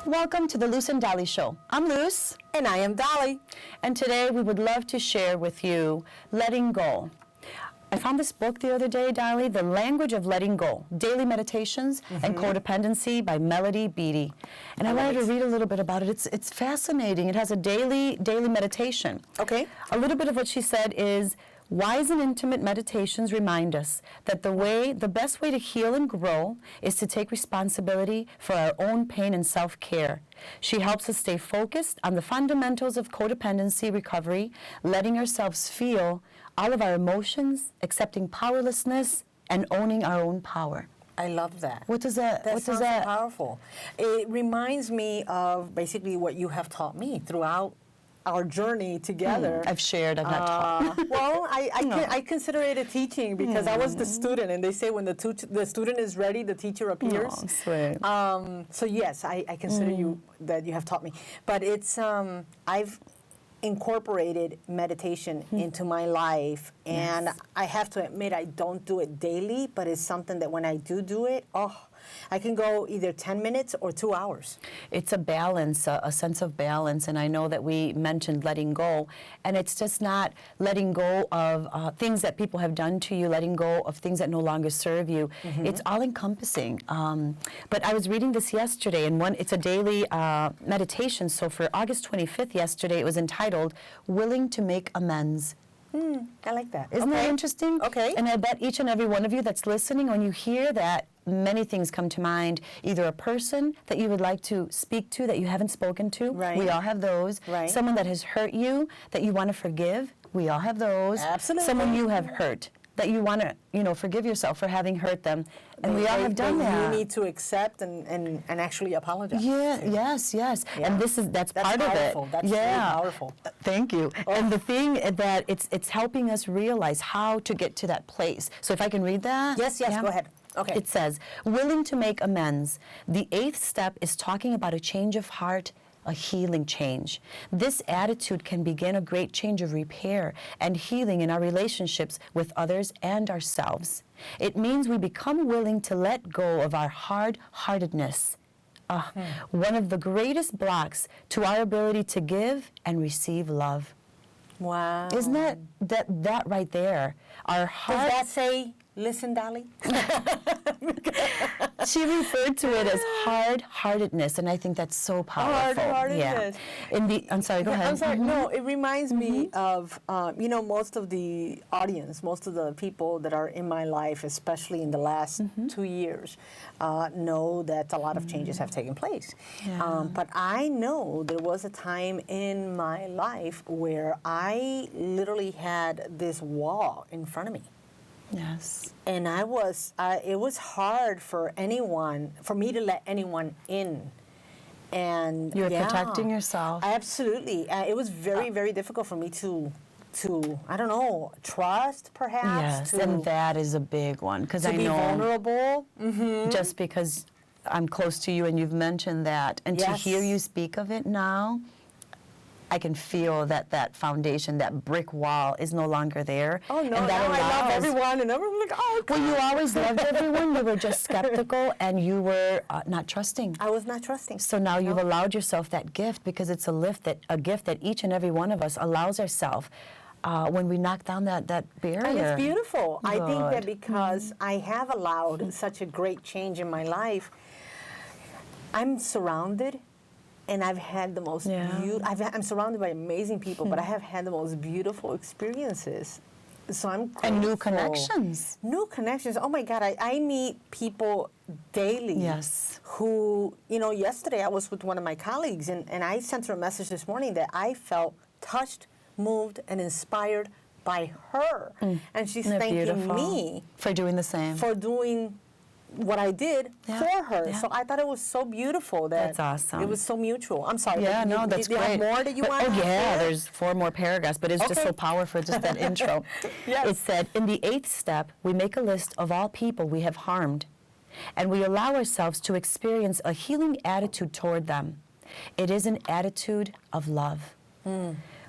Welcome to the Luz and Dolly Show. I'm Luz. And I am Dolly. And today we would love to share with you letting go. I found this book the other day, Dolly, The Language of Letting Go, Daily Meditations and Codependency by Melody Beattie. And I wanted to read a little bit about it. It's fascinating. It has a daily meditation. Okay. A little bit of what she said is, wise and intimate meditations remind us that the best way to heal and grow is to take responsibility for our own pain and self-care. She helps us stay focused on the fundamentals of codependency recovery, letting ourselves feel all of our emotions, accepting powerlessness, and owning our own power. I love that. What does that? That sounds so powerful. It reminds me of basically what you have taught me throughout our journey together. I've shared, I've not taught. Well, I consider it a teaching because I was the student, and they say when the student is ready, the teacher appears. Oh, sweet. So yes, I consider you that you have taught me. But it's I've incorporated meditation into my life, and I have to admit I don't do it daily, but it's something that when I do it, I can go either 10 minutes or 2 hours. It's a balance, a sense of balance, and I know that we mentioned letting go, and it's just not letting go of things that people have done to you, letting go of things that no longer serve you. It's all-encompassing. But I was reading this yesterday, and it's a daily meditation, so for August 25th yesterday, it was entitled, Willing to Make Amends. I like that. Isn't that interesting? Okay. And I bet each and every one of you that's listening, when you hear that, many things come to mind. Either a person that you would like to speak to that you haven't spoken to. Right. We all have those. Right. Someone that has hurt you that you want to forgive. We all have those. Absolutely. Someone you have hurt that you want to, forgive yourself for having hurt them. And we all have done that. You need to accept and actually apologize. Yeah, yes. Yeah. And that's part powerful. of it. That's really powerful. Thank you. And the thing that it's helping us realize how to get to that place. So if I can read that? Yes, go ahead. Okay. It says, willing to make amends. The 8th step is talking about a change of heart, a healing change. This attitude can begin a great change of repair and healing in our relationships with others and ourselves. It means we become willing to let go of our hard-heartedness. One of the greatest blocks to our ability to give and receive love. Wow. Isn't that right there? Our heart. Does that say, listen, Dolly? She referred to it as hard-heartedness, and I think that's so powerful. Hard-heartedness. Yeah. I'm sorry, go ahead. I'm sorry. No, it reminds me of, most of the audience, most of the people that are in my life, especially in the last 2 years, know that a lot of changes have taken place. Yeah. But I know there was a time in my life where I literally had this wall in front of me. Yes. And it was hard for me to let anyone in. And You were protecting yourself. Absolutely. It was very, very difficult for me to I don't know, trust perhaps. Yes, and that is a big one, because I know. To be vulnerable. Just because I'm close to you and you've mentioned that, and to hear you speak of it now, I can feel that foundation, that brick wall is no longer there. Oh, no, and that now I love everyone, and everyone's like, oh, God. Well, you always loved everyone. You were just skeptical, and you were not trusting. I was not trusting. So now you've allowed yourself that gift, because it's a gift that each and every one of us allows ourselves when we knock down that barrier. And it's beautiful. Good. I think that because I have allowed such a great change in my life, I'm surrounded. And I've had the most I'm surrounded by amazing people, but I have had the most beautiful experiences. So I'm grateful. And new connections. New connections. Oh my God, I meet people daily. Yes. Who, yesterday I was with one of my colleagues, and I sent her a message this morning that I felt touched, moved, and inspired by her. And she's thanking me for doing the same. For doing what I did for her. Yeah. So I thought it was so beautiful that that's awesome. It was so mutual. I'm sorry. Yeah, no, that's great. great. Do you have more that you want to yeah, share? there's 4 more paragraphs, but it's just so powerful, just that intro. Yes. It said, in the 8th step, we make a list of all people we have harmed, and we allow ourselves to experience a healing attitude toward them. It is an attitude of love.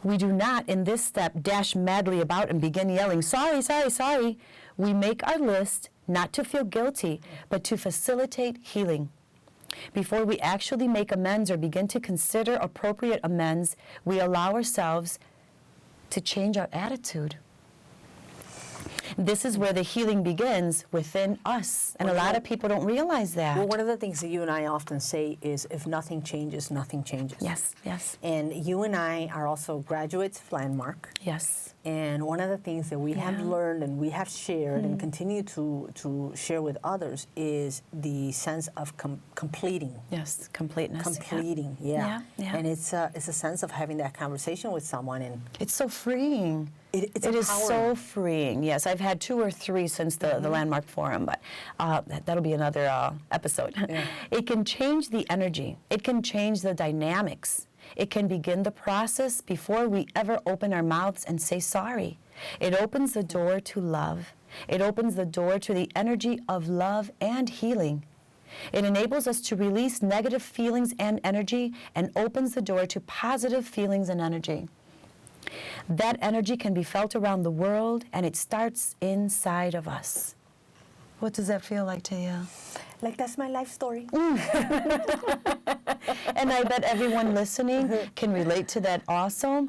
We do not, in this step, dash madly about and begin yelling, sorry, sorry, sorry. We make our list not to feel guilty, but to facilitate healing. Before we actually make amends or begin to consider appropriate amends, we allow ourselves to change our attitude. This is where the healing begins within us. And a lot of people don't realize that. Well, one of the things that you and I often say is, if nothing changes, nothing changes. Yes, yes. And you and I are also graduates of Landmark. Yes. And one of the things that we have learned and we have shared and continue to share with others is the sense of completing. Yes, completeness. Completing, Yeah, yeah. And it's a sense of having that conversation with someone, and It's so freeing. It's It is so empowering. freeing. Yes, I've had 2 or 3 since the Landmark Forum, but that'll be another episode. Yeah. It can change the energy. It can change the dynamics. It can begin the process before we ever open our mouths and say sorry. It opens the door to love. It opens the door to the energy of love and healing. It enables us to release negative feelings and energy and opens the door to positive feelings and energy. That energy can be felt around the world, and it starts inside of us. What does that feel like to you? like, that's my life story. And I bet everyone listening can relate to that also.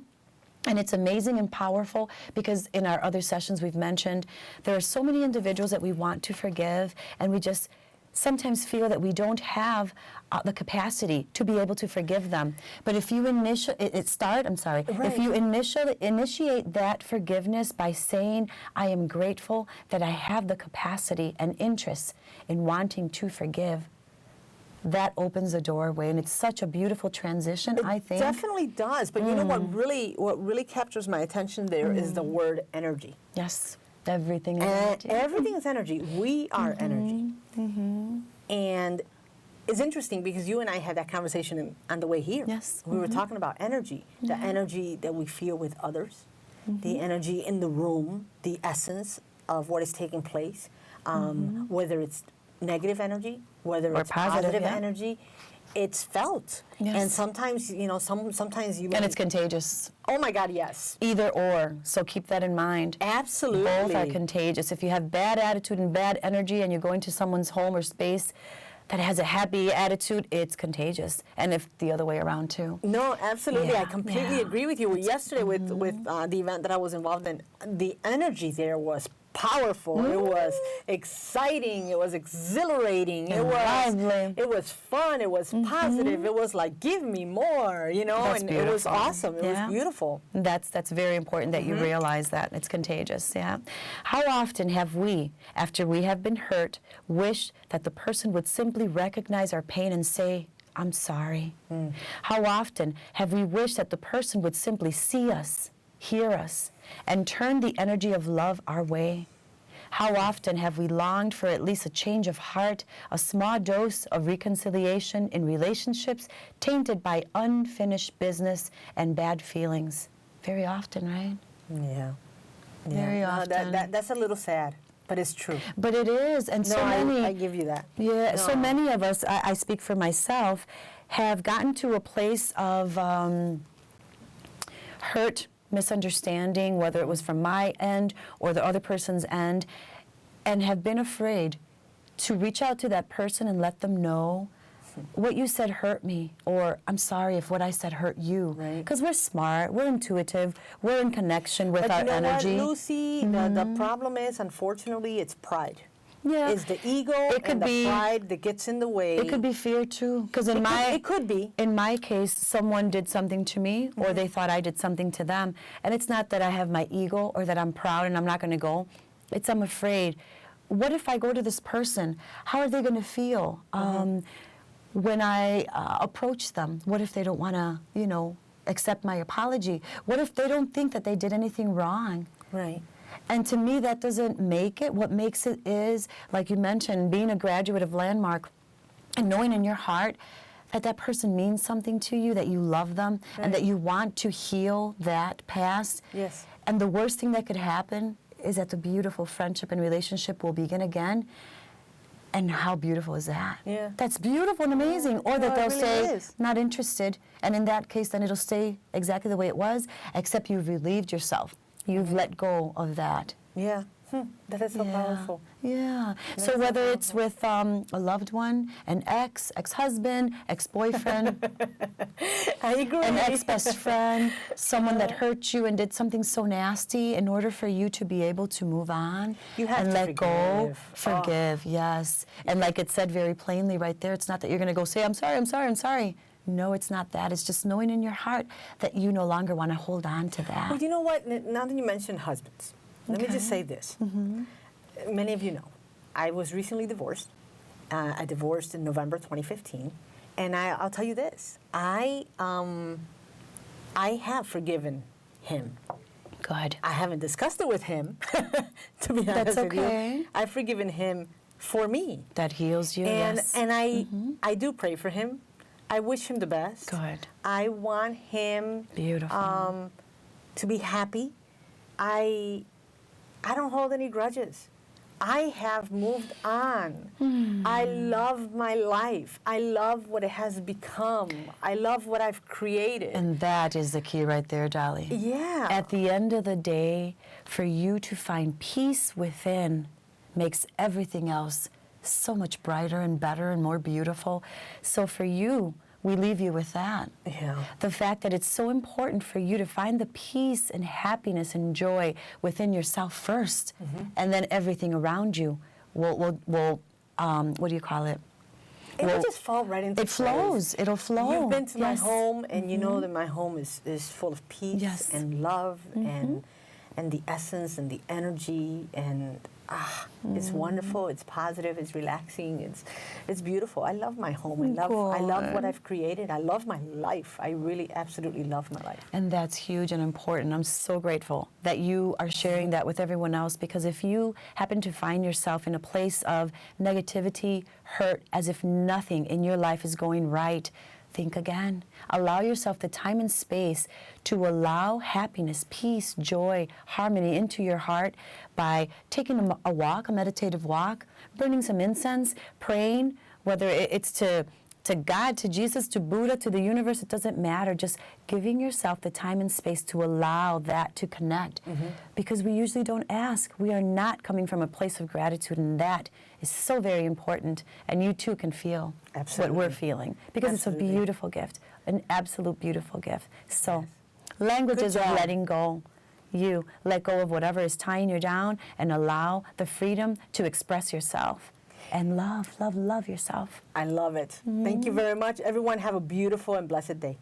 And it's amazing and powerful because in our other sessions we've mentioned there are so many individuals that we want to forgive, and we just sometimes feel that we don't have the capacity to be able to forgive them. But if you if you initiate that forgiveness by saying, I am grateful that I have the capacity and interest in wanting to forgive, that opens the doorway, and it's such a beautiful transition, I think. It definitely does, but you know what really captures my attention there is the word energy. Yes, everything is And energy. everything is energy. We are energy. And it's interesting because you and I had that conversation on the way here. Yes. We were talking about energy, the energy that we feel with others, the energy in the room, the essence of what is taking place, whether it's negative energy, whether Or it's positive, yeah. energy, it's felt. Yes. And sometimes, sometimes you And it's contagious, oh my God, yes. either or. So keep that in mind. Absolutely. Both are contagious. If you have bad attitude and bad energy and you go into someone's home or space that has a happy attitude, it's contagious. And if the other way around too. No, absolutely. I Yeah, completely yeah. agree with you. Yesterday with the event that I was involved in, the energy there was powerful. It was exciting. It was exhilarating. Lively. It was fun. It was positive. It was like, give me more, That's and it was beautiful. awesome. It Yeah. was beautiful. That's very important that you realize that. It's contagious, yeah. How often have we, after we have been hurt, wished that the person would simply recognize our pain and say, I'm sorry? How often have we wished that the person would simply see us, hear us, and turn the energy of love our way? How often have we longed for at least a change of heart, a small dose of reconciliation in relationships tainted by unfinished business and bad feelings? Very often, right? Yeah. Very No, often. that's a little sad, but it's true. But it is, and No, so many. I give you that. Yeah, so No. many of us, I speak for myself, have gotten to a place of hurt, misunderstanding, whether it was from my end or the other person's end, and have been afraid to reach out to that person and let them know what you said hurt me, or I'm sorry if what I said hurt you. Right. Because we're smart, we're intuitive, we're in connection with But our you know energy. what, Lucy? The problem is, unfortunately, it's pride. Yeah. It's the ego It could and the be- pride that gets in the way. It could be fear too, because It could be. in my case, someone did something to me, or they thought I did something to them, and it's not that I have my ego or that I'm proud and I'm not going to go. It's I'm afraid. What if I go to this person? How are they going to feel when I approach them? What if they don't want to, accept my apology? What if they don't think that they did anything wrong? Right. And to me, that doesn't make it. What makes it is, like you mentioned, being a graduate of Landmark and knowing in your heart that that person means something to you, that you love them, and that you want to heal that past. Yes. And the worst thing that could happen is that the beautiful friendship and relationship will begin again. And how beautiful is that? Yeah. That's beautiful and amazing. Or No, that it they'll really say, is. not interested. And in that case, then it'll stay exactly the way it was, except you've relieved yourself. You've let go of that. Yeah. That is so powerful. Yeah. That's So so whether it's with a loved one, an ex-husband, ex-boyfriend, I agree. an ex-best friend, someone that hurt you and did something so nasty, in order for you to be able to move on You have and to let go, forgive. forgive, yes. And like it said very plainly right there, it's not that you're going to go say, I'm sorry, I'm sorry, I'm sorry. No, it's not that. It's just knowing in your heart that you no longer want to hold on to that. Well, you know what? Now that you mentioned husbands, let me just say this. Many of you know, I was recently divorced. I divorced in November 2015. And I'll tell you this. I have forgiven him. Good. I haven't discussed it with him, to be honest That's with you. okay. I've forgiven him for me. That heals you, And, yes. and I do pray for him. I wish him the best. Good. I want him Beautiful. to be happy. I don't hold any grudges. I have moved on. I love my life. I love what it has become. I love what I've created. And that is the key right there, Dolly. Yeah. At the end of the day, for you to find peace within makes everything else so much brighter and better and more beautiful. So for you, we leave you with that. Yeah. The fact that it's so important for you to find the peace and happiness and joy within yourself first, and then everything around you will what do you call it? It Well, will just fall right into It flows. It'll flow. You've been to my Yes. home, and you know that my home is full of peace Yes. and love and the essence and the energy, and it's wonderful. It's positive. It's relaxing. It's beautiful. I love my home. I love what I've created. I love my life. I really absolutely love my life. And that's huge and important. I'm so grateful that you are sharing that with everyone else, because if you happen to find yourself in a place of negativity, hurt, as if nothing in your life is going right, think again. Allow yourself the time and space to allow happiness, peace, joy, harmony into your heart by taking a walk, a meditative walk, burning some incense, praying, whether it's to God, to Jesus, to Buddha, to the universe, it doesn't matter. Just giving yourself the time and space to allow that to connect. Because we usually don't ask. We are not coming from a place of gratitude, and that is so very important. And you too can feel what we're feeling. Because it's a beautiful gift, an absolute beautiful gift. So, languages of letting go. You let go of whatever is tying you down and allow the freedom to express yourself. And love yourself. I love it. Thank you very much. Everyone have a beautiful and blessed day.